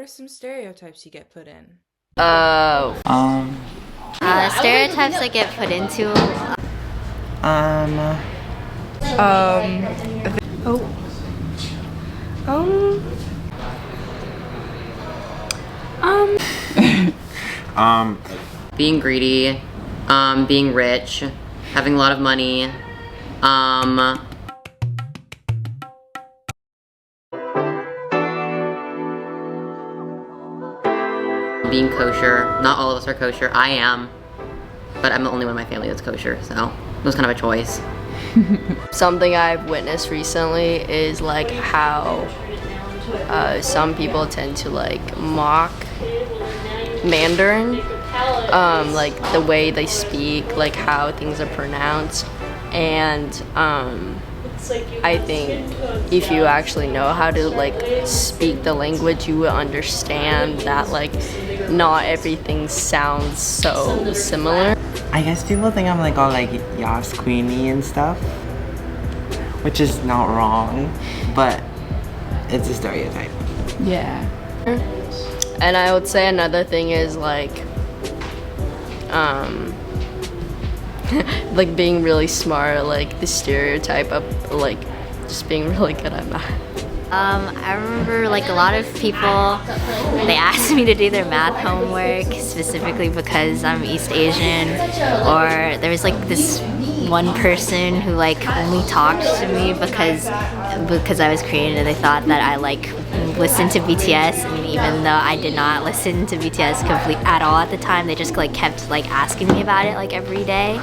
are some stereotypes you get put in? Stereotypes I get put into. Being greedy, being rich, having a lot of money, being kosher. Not all of us are kosher. I am, but I'm the only one in my family that's kosher, so it was kind of a choice. Something I've witnessed recently is like how some people tend to like mock Mandarin, like the way they speak, like how things are pronounced, and I think if you actually know how to like speak the language, you will understand that like not everything sounds so similar. I guess people think I'm like all like Yas Queenie and stuff, which is not wrong, but it's a stereotype. Yeah. And I would say another thing is like like being really smart, like the stereotype of like just being really good at math. I remember like a lot of people, they asked me to do their math homework specifically because I'm East Asian, or there was like this one person who like only talked to me because I was Korean, and they thought that I like listened to BTS, and even though I did not listen to BTS at all at the time, they just like kept like asking me about it like every day.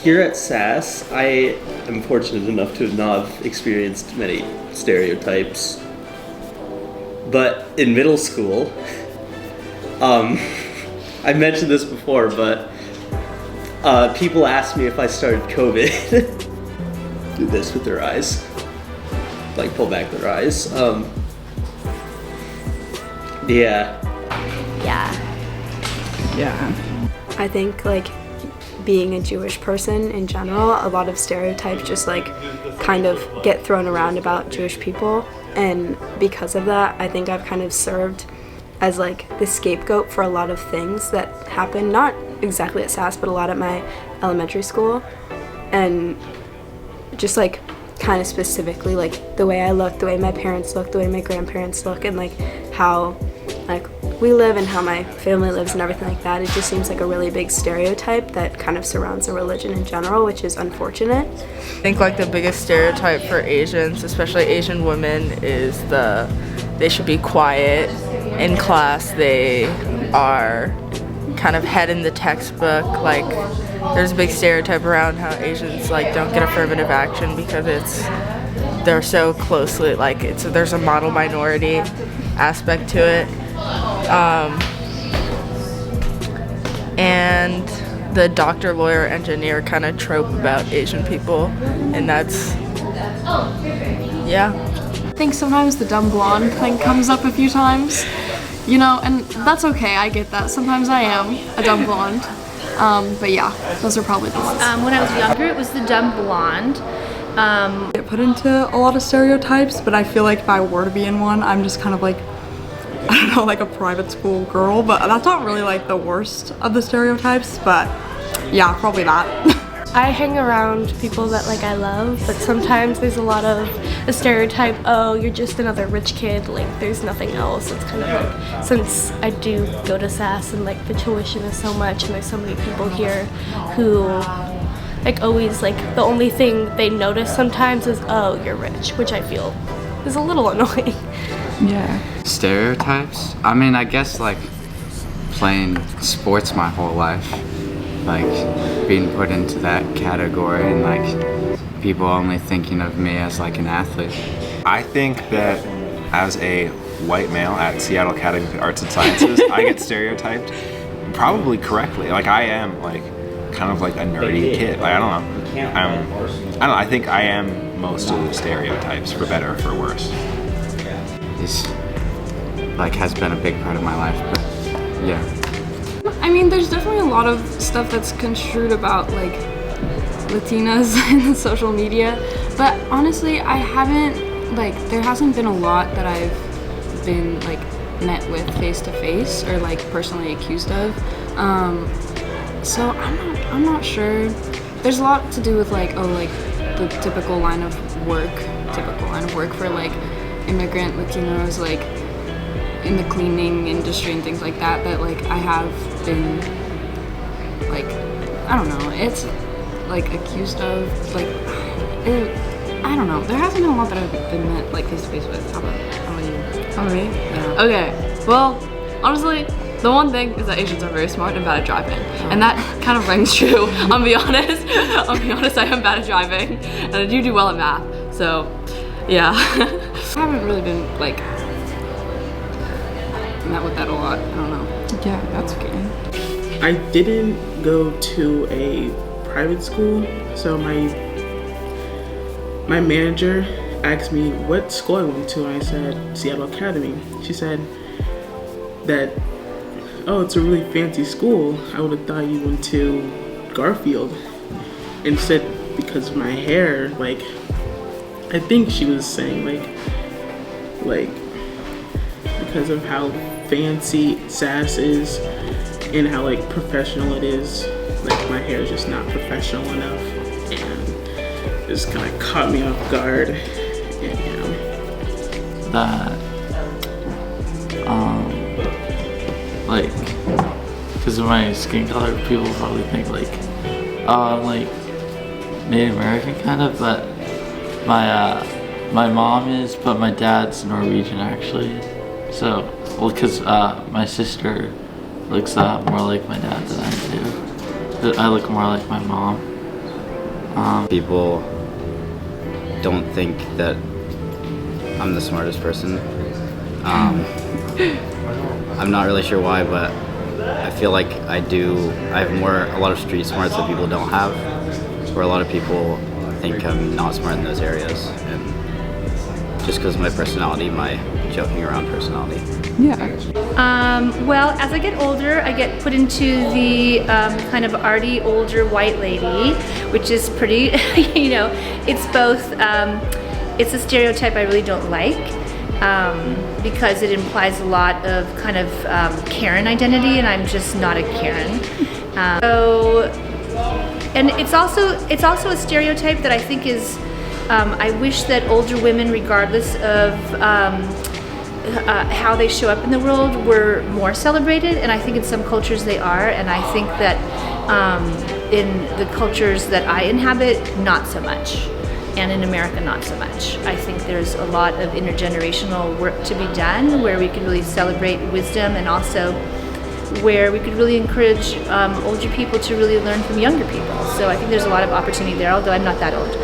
Here at SAS, I am fortunate enough to not have experienced many stereotypes. But in middle school, I mentioned this before, but people asked me if I started COVID. Do this with their eyes. Like pull back their eyes. Yeah. I think like being a Jewish person in general, a lot of stereotypes just like kind of get thrown around about Jewish people, and because of that I think I've kind of served as like the scapegoat for a lot of things that happen, not exactly at SAS but a lot at my elementary school, and just like kind of specifically like the way I look, the way my parents look, the way my grandparents look, and like how like we live and how my family lives and everything like that. It just seems like a really big stereotype that kind of surrounds a religion in general, which is unfortunate. I think like the biggest stereotype for Asians, especially Asian women, is they should be quiet in class. They are kind of head in the textbook. Like there's a big stereotype around how Asians like don't get affirmative action because they're so closely like there's a model minority aspect to it. And the doctor, lawyer, engineer kind of trope about Asian people, and that's, yeah. I think sometimes the dumb blonde thing comes up a few times, you know, and that's okay, I get that. Sometimes I am a dumb blonde, but yeah, those are probably the ones. When I was younger, it was the dumb blonde. I get put into a lot of stereotypes, but I feel like if I were to be in one, I'm just kind of like, I don't know, like a private school girl, but that's not really like the worst of the stereotypes, but yeah, probably that. I hang around people that like I love, but sometimes there's a lot of a stereotype, oh, you're just another rich kid, like there's nothing else. It's kind of like, since I do go to SAS and like the tuition is so much and there's so many people here who like always like the only thing they notice sometimes is, oh, you're rich, which I feel is a little annoying. Yeah. Stereotypes? I mean, I guess like playing sports my whole life, like being put into that category and like people only thinking of me as like an athlete. I think that as a white male at Seattle Academy of Arts and Sciences, I get stereotyped probably correctly. Like I am like kind of like a nerdy kid. Like I don't know. I think I am most of the stereotypes, for better or for worse. This like has been a big part of my life, but yeah. I mean, there's definitely a lot of stuff that's construed about like Latinas in social media, but honestly, I haven't like there hasn't been a lot that I've been like met with face to face or like personally accused of. So I'm not sure. There's a lot to do with like the typical line of work for like immigrant Latinos, like in the cleaning industry and things like that like I have been like, I don't know, it's like accused of like I don't know. There hasn't been a lot that I've been met like face to face with. How about you? How about me? Yeah. Okay. Well, honestly, the one thing is that Asians are very smart and bad at driving, and that kind of rings true. I'll be honest. I am bad at driving, and I do well at math. So, yeah. I haven't really been like met with that a lot. I don't know. Yeah, that's okay. I didn't go to a private school, so my manager asked me what school I went to, and I said Seattle Academy. She said that, oh, it's a really fancy school. I would have thought you went to Garfield. And said because of my hair, like, I think she was saying like because of how fancy SAS is and how like professional it is, like my hair is just not professional enough, and it just kind of caught me off guard. And you know that like because of my skin color, people probably think like, oh, I'm like Native American kind of, but my mom is, but my dad's Norwegian actually. So, well, because my sister looks more like my dad than I do. I look more like my mom. People don't think that I'm the smartest person. I'm not really sure why, but I feel like I have a lot of street smarts that people don't have, where a lot of people think I'm not smart in those areas, and just because of my personality, my joking around personality. Well, as I get older, I get put into the kind of arty, older white lady, which is pretty, you know, it's both, it's a stereotype I really don't like, because it implies a lot of kind of Karen identity, and I'm just not a Karen. And it's also a stereotype that I think is, I wish that older women, regardless of how they show up in the world, were more celebrated, and I think in some cultures they are, and I think that in the cultures that I inhabit, not so much, and in America, not so much. I think there's a lot of intergenerational work to be done where we could really celebrate wisdom, and also where we could really encourage older people to really learn from younger people. So I think there's a lot of opportunity there, although I'm not that old.